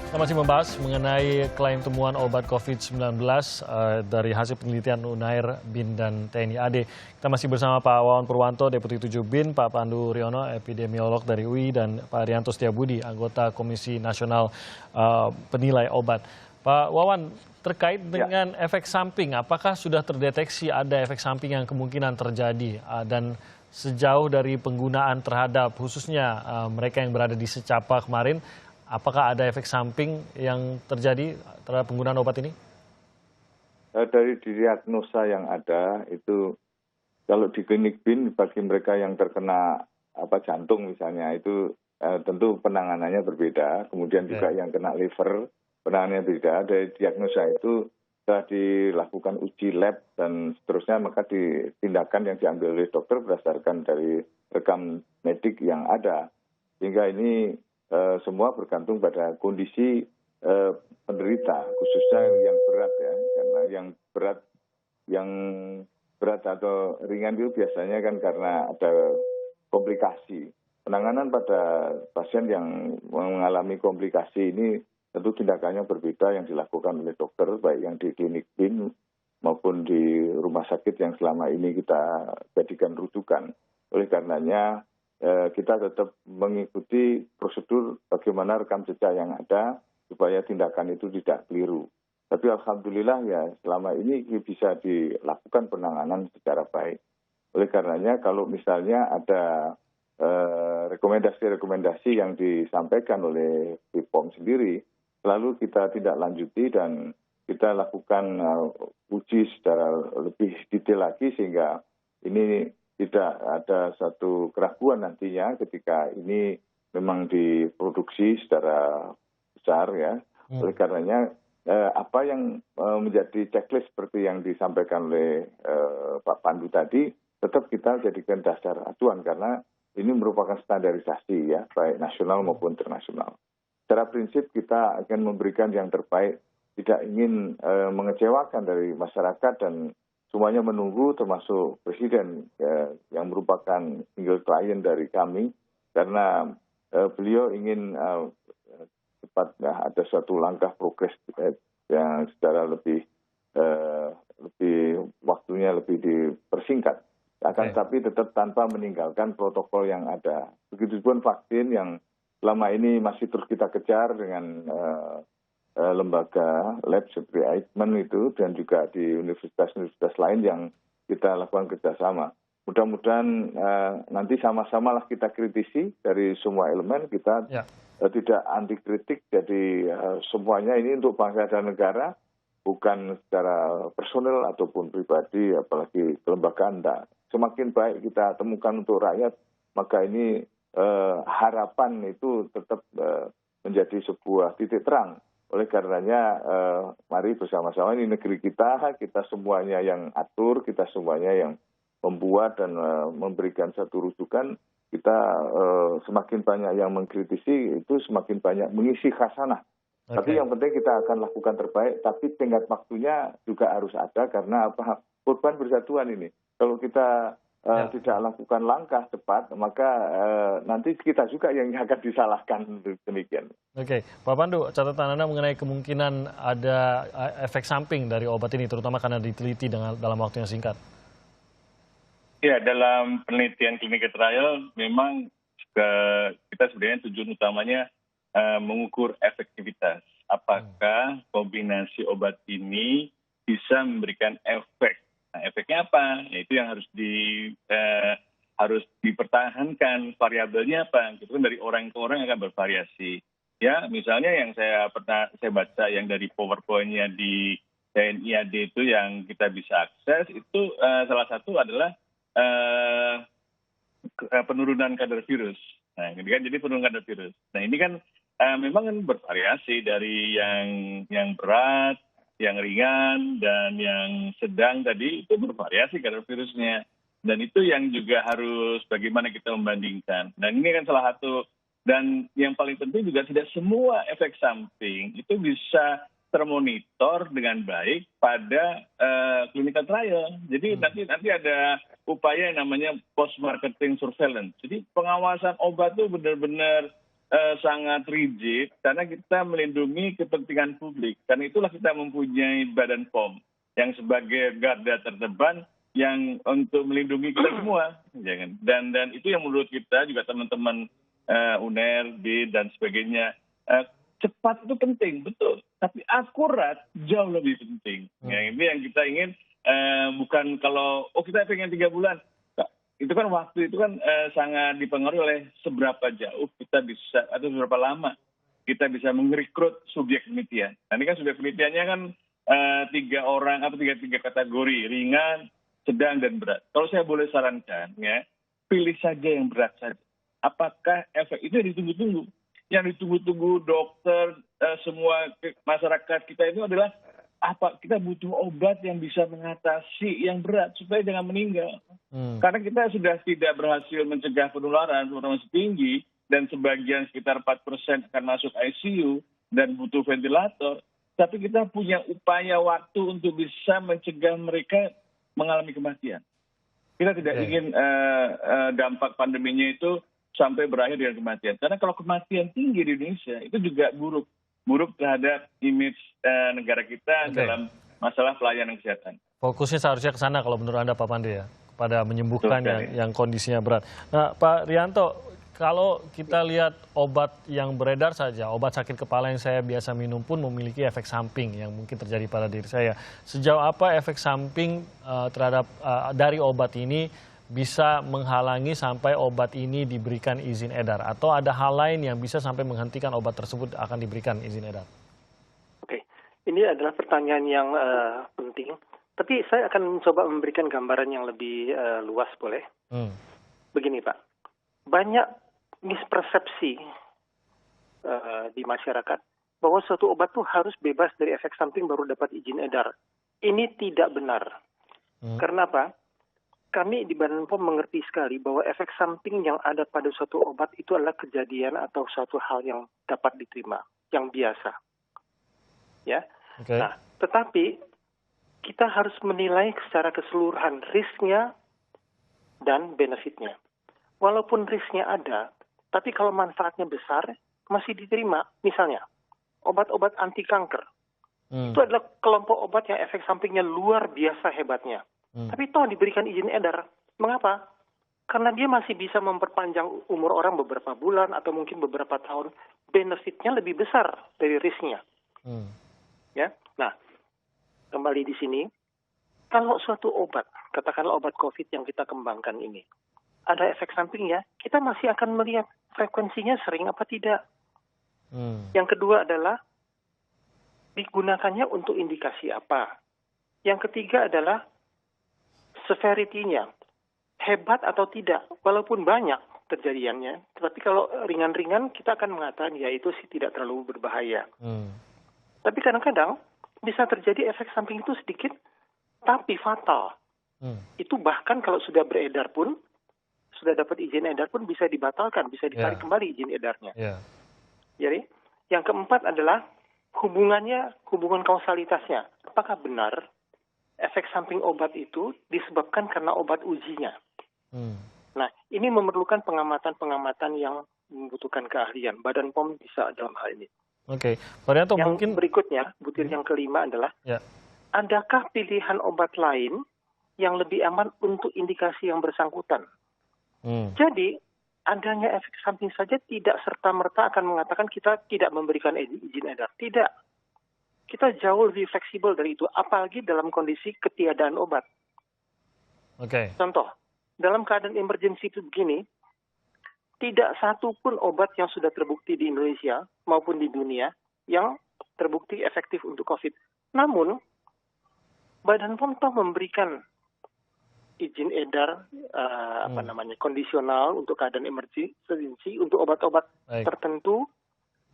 Kita masih membahas mengenai klaim temuan obat COVID-19 dari hasil penelitian Unair, BIN, dan TNI AD. Kita masih bersama Pak Wawan Purwanto, Deputi 7 BIN, Pak Pandu Riono, epidemiolog dari UI, dan Pak Arianto Setiabudi, anggota Komisi Nasional Penilai Obat. Pak Wawan, terkait dengan efek samping, apakah sudah terdeteksi ada efek samping yang kemungkinan terjadi? Dan sejauh dari penggunaan terhadap khususnya mereka yang berada di secapa kemarin, apakah ada efek samping yang terjadi terhadap penggunaan obat ini? Dari diagnosa yang ada itu, kalau di klinik BIN bagi mereka yang terkena jantung misalnya itu tentu penanganannya berbeda. Kemudian juga yang kena liver penanganannya berbeda. Dari diagnosa itu setelah dilakukan uji lab dan seterusnya, maka tindakan yang diambil oleh dokter berdasarkan dari rekam medik yang ada. Sehingga ini semua bergantung pada kondisi penderita, khususnya yang berat ya, karena yang berat atau ringan itu biasanya kan karena ada komplikasi. Penanganan pada pasien yang mengalami komplikasi ini tentu tindakannya berbeda yang dilakukan oleh dokter, baik yang di klinik BIN maupun di rumah sakit yang selama ini kita jadikan rujukan. Oleh karenanya kita tetap mengikuti prosedur bagaimana rekam jejak yang ada supaya tindakan itu tidak keliru. Tapi alhamdulillah ya selama ini bisa dilakukan penanganan secara baik. Oleh karenanya kalau misalnya ada rekomendasi-rekomendasi yang disampaikan oleh BPOM sendiri, lalu kita tidak lanjuti dan kita lakukan uji secara lebih detail lagi sehingga ini tidak ada satu keraguan nantinya ketika ini memang diproduksi secara besar ya. Oleh karenanya apa yang menjadi checklist seperti yang disampaikan oleh Pak Pandu tadi tetap kita jadikan dasar acuan karena ini merupakan standarisasi ya, baik nasional maupun internasional. Secara prinsip kita akan memberikan yang terbaik, tidak ingin mengecewakan dari masyarakat dan semuanya menunggu termasuk Presiden yang merupakan single client dari kami karena beliau ingin cepat ada suatu langkah progres yang secara lebih waktunya lebih dipersingkat. Akan tetapi tetap tanpa meninggalkan protokol yang ada. Begitupun vaksin yang selama ini masih terus kita kejar dengan lembaga lab seperti Eijkman itu dan juga di universitas-universitas lain yang kita lakukan kerjasama. Mudah-mudahan nanti sama-samalah kita kritisi dari semua elemen, kita tidak anti kritik, jadi semuanya ini untuk bangsa dan negara, bukan secara personal ataupun pribadi, apalagi kelembagaan. Semakin baik kita temukan untuk rakyat, maka ini harapan itu tetap menjadi sebuah titik terang. Oleh karenanya mari bersama-sama ini negeri kita semuanya yang atur, kita semuanya yang membuat dan memberikan satu rujukan, kita semakin banyak yang mengkritisi itu semakin banyak mengisi khasanah. Tapi yang penting kita akan lakukan terbaik, tapi tingkat waktunya juga harus ada karena korban bersatuan ini. Kalau kita tidak lakukan langkah cepat, maka nanti kita juga yang akan disalahkan demikian. Oke, Pak Pandu, catatan Anda mengenai kemungkinan ada efek samping dari obat ini, terutama karena diteliti dalam waktu yang singkat. Ya, dalam penelitian clinical trial memang kita sebenarnya tujuan utamanya mengukur efektivitas. Apakah kombinasi obat ini bisa memberikan efek? Nah, efeknya apa? Itu yang harus dipertahankan. Variabelnya apa? Itu kan dari orang ke orang akan bervariasi. Ya, misalnya yang saya baca yang dari PowerPoint-nya di TNI AD itu yang kita bisa akses itu salah satu adalah penurunan kadar virus. Nah, ini kan jadi penurunan kadar virus. Nah, ini kan memang kan bervariasi dari yang berat, yang ringan, dan yang sedang tadi itu bervariasi kadar virusnya. Dan itu yang juga harus bagaimana kita membandingkan. Dan ini kan salah satu, dan yang paling penting juga tidak semua efek samping itu bisa termonitor dengan baik pada clinical trial. Jadi nanti ada upaya yang namanya post marketing surveillance. Jadi pengawasan obat itu benar-benar sangat rigid karena kita melindungi kepentingan publik. Karena itulah kita mempunyai Badan POM yang sebagai garda terdepan yang untuk melindungi kita semua. Dan itu yang menurut kita juga teman-teman UNER, BIN, dan sebagainya. Cepat itu penting, betul. Tapi akurat jauh lebih penting. Ini yang kita ingin, bukan kalau, kita pengen 3 bulan. Itu kan waktu itu kan sangat dipengaruhi oleh seberapa jauh kita bisa, atau seberapa lama kita bisa merekrut subjek penelitian. Nah, ini kan subjek penelitiannya kan 3 orang, atau 3 kategori, ringan, sedang, dan berat. Kalau saya boleh sarankan, ya, pilih saja yang berat saja. Apakah efek itu yang ditunggu-tunggu? Yang ditunggu-tunggu dokter, semua masyarakat kita itu adalah kita butuh obat yang bisa mengatasi yang berat supaya jangan meninggal. Karena kita sudah tidak berhasil mencegah penularan masih tinggi dan sebagian sekitar 4% akan masuk ICU dan butuh ventilator. Tapi kita punya upaya waktu untuk bisa mencegah mereka mengalami kematian. Kita tidak ingin dampak pandeminya itu sampai berakhir dengan kematian. Karena kalau kematian tinggi di Indonesia itu juga buruk terhadap image negara kita dalam masalah pelayanan kesehatan. Fokusnya seharusnya ke sana kalau menurut Anda, Pak Pandu, ya, pada menyembuhkan yang kondisinya berat. Nah, Pak Rianto, kalau kita lihat obat yang beredar saja, obat sakit kepala yang saya biasa minum pun memiliki efek samping yang mungkin terjadi pada diri saya. Sejauh apa efek samping terhadap dari obat ini bisa menghalangi sampai obat ini diberikan izin edar? Atau ada hal lain yang bisa sampai menghentikan obat tersebut akan diberikan izin edar? Oke, ini adalah pertanyaan yang penting. Tapi saya akan mencoba memberikan gambaran yang lebih luas, boleh? Begini, Pak. Banyak mispersepsi di masyarakat bahwa suatu obat itu harus bebas dari efek samping baru dapat izin edar. Ini tidak benar. Karena apa? Kami di Badan POM mengerti sekali bahwa efek samping yang ada pada suatu obat itu adalah kejadian atau suatu hal yang dapat diterima, yang biasa. Ya. Nah, tetapi kita harus menilai secara keseluruhan risknya dan benefitnya. Walaupun risknya ada, tapi kalau manfaatnya besar, masih diterima. Misalnya, obat-obat anti kanker. Itu adalah kelompok obat yang efek sampingnya luar biasa hebatnya. Tapi toh diberikan izin edar. Mengapa? Karena dia masih bisa memperpanjang umur orang beberapa bulan atau mungkin beberapa tahun. Benefitnya lebih besar dari risknya. Ya. Nah, kembali di sini, kalau suatu obat, katakanlah obat COVID yang kita kembangkan ini, ada efek sampingnya, kita masih akan melihat frekuensinya sering apa tidak. Yang kedua adalah digunakannya untuk indikasi apa. Yang ketiga adalah severity-nya, hebat atau tidak, walaupun banyak terjadiannya. Tapi kalau ringan-ringan, kita akan mengatakan, ya itu sih tidak terlalu berbahaya. Tapi kadang-kadang bisa terjadi efek samping itu sedikit, tapi fatal. Itu bahkan kalau sudah beredar pun, sudah dapat izin edar pun bisa dibatalkan, bisa ditarik kembali izin edarnya. Jadi, yang keempat adalah hubungan kausalitasnya. Apakah benar efek samping obat itu disebabkan karena obat ujinya? Nah, ini memerlukan pengamatan-pengamatan yang membutuhkan keahlian. Badan POM bisa dalam hal ini. Oke, Pak Rianto, yang mungkin berikutnya, butir yang kelima adalah, adakah pilihan obat lain yang lebih aman untuk indikasi yang bersangkutan? Jadi, adanya efek samping saja tidak serta-merta akan mengatakan kita tidak memberikan izin edar. Tidak. Kita jauh lebih fleksibel dari itu, apalagi dalam kondisi ketiadaan obat. Contoh, dalam keadaan emergensi itu begini, tidak satu pun obat yang sudah terbukti di Indonesia maupun di dunia yang terbukti efektif untuk COVID. Namun, Badan POM toh memberikan izin edar kondisional untuk keadaan emergensi untuk obat-obat tertentu.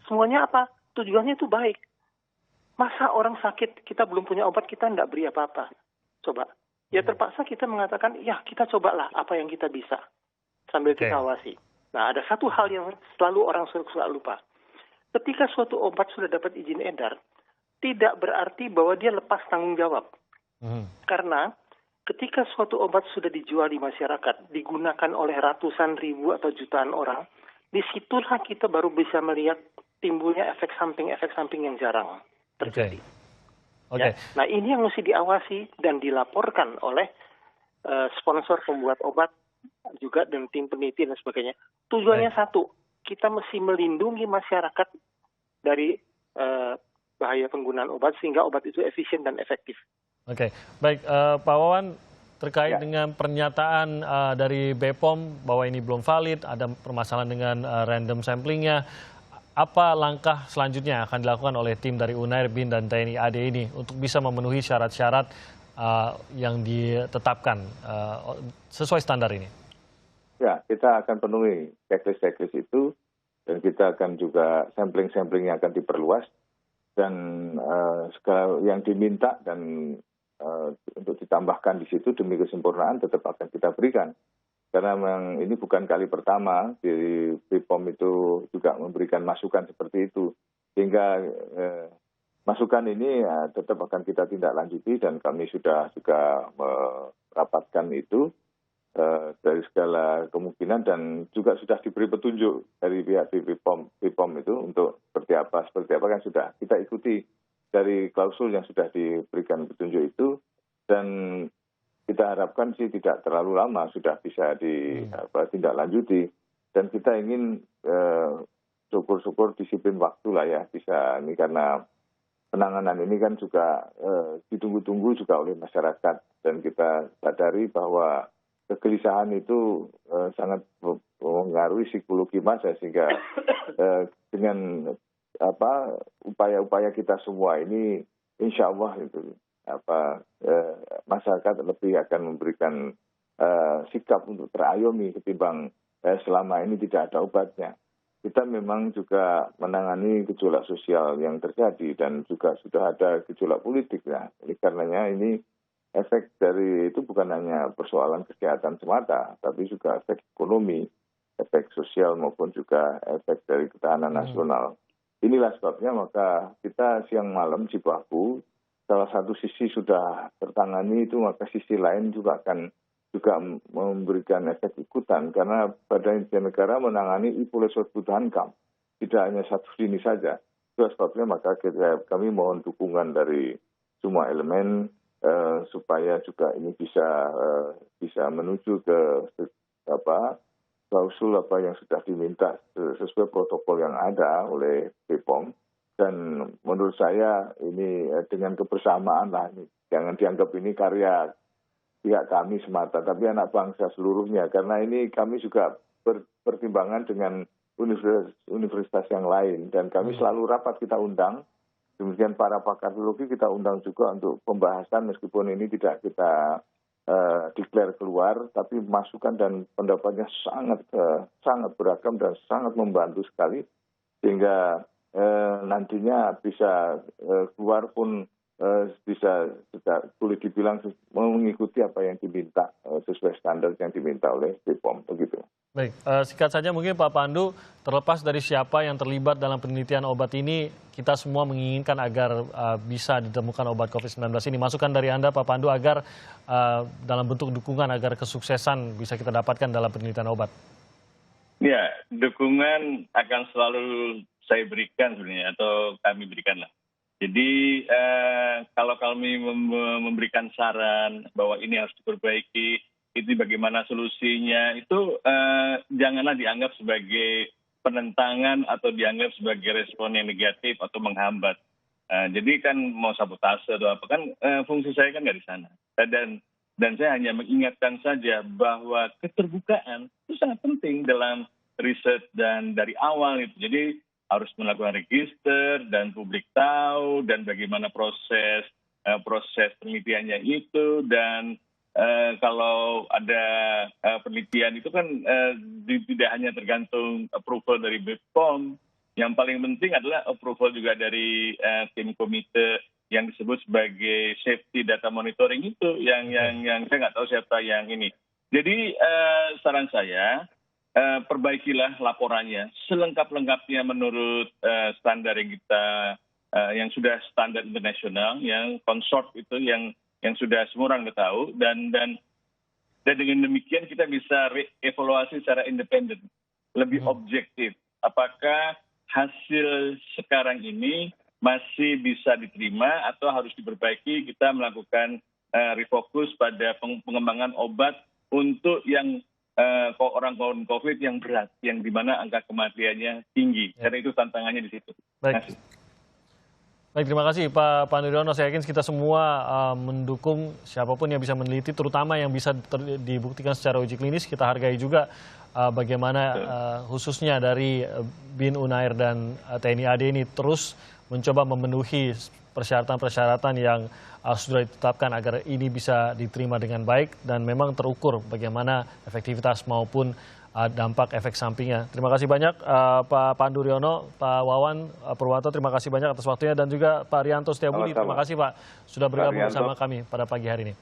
Semuanya apa? Tujuannya itu baik. Masa orang sakit, kita belum punya obat, kita tidak beri apa-apa. Coba. Ya terpaksa kita mengatakan, ya kita cobalah apa yang kita bisa. Sambil kita awasi. Nah, ada satu hal yang selalu orang suka lupa. Ketika suatu obat sudah dapat izin edar, tidak berarti bahwa dia lepas tanggung jawab. Karena ketika suatu obat sudah dijual di masyarakat, digunakan oleh ratusan ribu atau jutaan orang, disitulah kita baru bisa melihat timbulnya efek samping yang jarang terjadi. Oke. Ya. Nah ini yang mesti diawasi dan dilaporkan oleh sponsor pembuat obat juga dan tim peneliti dan sebagainya. Tujuannya satu, kita mesti melindungi masyarakat dari bahaya penggunaan obat sehingga obat itu efisien dan efektif. Oke, baik Pak Wawan, terkait dengan pernyataan dari BPOM bahwa ini belum valid, ada permasalahan dengan random samplingnya, apa langkah selanjutnya akan dilakukan oleh tim dari Unair, BIN, dan TNI AD ini untuk bisa memenuhi syarat-syarat yang ditetapkan sesuai standar ini? Ya, kita akan penuhi checklist itu, dan kita akan juga sampling-samplingnya akan diperluas, dan segala yang diminta dan untuk ditambahkan di situ demi kesempurnaan tetap akan kita berikan. Karena memang ini bukan kali pertama di BPOM itu juga memberikan masukan seperti itu. Sehingga masukan ini tetap akan kita tindak lanjuti, dan kami sudah juga merapatkan itu dari segala kemungkinan, dan juga sudah diberi petunjuk dari pihak BPOM itu untuk seperti apa kan sudah kita ikuti dari klausul yang sudah diberikan petunjuk itu, dan kita harapkan sih tidak terlalu lama sudah bisa ditindaklanjuti, dan kita ingin syukur-syukur disiplin waktu lah ya bisa ini, karena penanganan ini kan juga ditunggu-tunggu juga oleh masyarakat, dan kita sadari bahwa kegelisahan itu sangat mengaruhi psikologi massa, sehingga dengan upaya-upaya kita semua ini insya Allah itu masyarakat lebih akan memberikan sikap untuk terayomi ketimbang selama ini tidak ada obatnya. Kita memang juga menangani gejolak sosial yang terjadi, dan juga sudah ada gejolak politik ya. Oleh karenanya ini efek dari itu bukan hanya persoalan kesehatan semata, tapi juga efek ekonomi, efek sosial, maupun juga efek dari ketahanan nasional. Inilah sebabnya maka kita siang malam jibaku, salah satu sisi sudah tertangani itu, maka sisi lain juga akan juga memberikan efek ikutan, karena Badan Intelijen Negara menangani isolasi kebutuhan KAM, tidak hanya satu lini saja. Itu sebabnya maka kami mohon dukungan dari semua elemen supaya juga ini bisa menuju ke klausul yang sudah diminta sesuai protokol yang ada oleh BPOM. Dan menurut saya ini dengan kebersamaan lah, ini jangan dianggap ini karya pihak kami semata, tapi anak bangsa seluruhnya, karena ini kami juga bertimbangan dengan universitas yang lain, dan kami selalu rapat kita undang, demikian para pakar biologi kita undang juga untuk pembahasan, meskipun ini tidak kita declare keluar, tapi masukan dan pendapatnya sangat beragam dan sangat membantu sekali, sehingga nantinya bisa keluar pun bisa boleh dibilang mengikuti apa yang diminta sesuai standar yang diminta oleh BPOM begitu. Baik, singkat saja mungkin Pak Pandu, terlepas dari siapa yang terlibat dalam penelitian obat ini, kita semua menginginkan agar bisa ditemukan obat COVID-19 ini. Masukan dari Anda Pak Pandu agar dalam bentuk dukungan agar kesuksesan bisa kita dapatkan dalam penelitian obat. Ya, dukungan akan selalu saya berikan sebenarnya, atau kami berikanlah. Jadi kalau kami memberikan saran bahwa ini harus diperbaiki, itu bagaimana solusinya, itu janganlah dianggap sebagai penentangan atau dianggap sebagai respon yang negatif atau menghambat. Jadi kan mau sabotase atau apa, kan fungsi saya kan nggak di sana. Dan saya hanya mengingatkan saja bahwa keterbukaan itu sangat penting dalam riset dan dari awal itu. Jadi harus melakukan register dan publik tahu, dan bagaimana proses penelitiannya itu, dan kalau ada penelitian itu kan tidak hanya tergantung approval dari BPOM, yang paling penting adalah approval juga dari tim komite yang disebut sebagai safety data monitoring itu, yang saya nggak tahu siapa yang ini. Jadi saran saya, perbaikilah laporannya selengkap-lengkapnya menurut standar yang kita yang sudah standar internasional, yang konsort itu yang sudah semua orang tahu, dan dengan demikian kita bisa evaluasi secara independen. lebih objektif. Apakah hasil sekarang ini masih bisa diterima atau harus diperbaiki? Kita melakukan refokus pada pengembangan obat untuk yang orang COVID yang berat, yang di mana angka kematiannya tinggi. Karena itu tantangannya di situ. Baik. Baik, terima kasih Pak Pandu Riono. Saya yakin kita semua mendukung siapapun yang bisa meneliti, terutama yang bisa dibuktikan secara uji klinis. Kita hargai juga bagaimana khususnya dari BIN Unair dan TNI AD ini terus mencoba memenuhi persyaratan-persyaratan yang sudah ditetapkan agar ini bisa diterima dengan baik dan memang terukur bagaimana efektivitas maupun dampak efek sampingnya. Terima kasih banyak Pak Pandu Riono, Pak Wawan Purwanto, terima kasih banyak atas waktunya, dan juga Pak Rianto Setiabudi, terima kasih Pak sudah bergabung bersama kami pada pagi hari ini.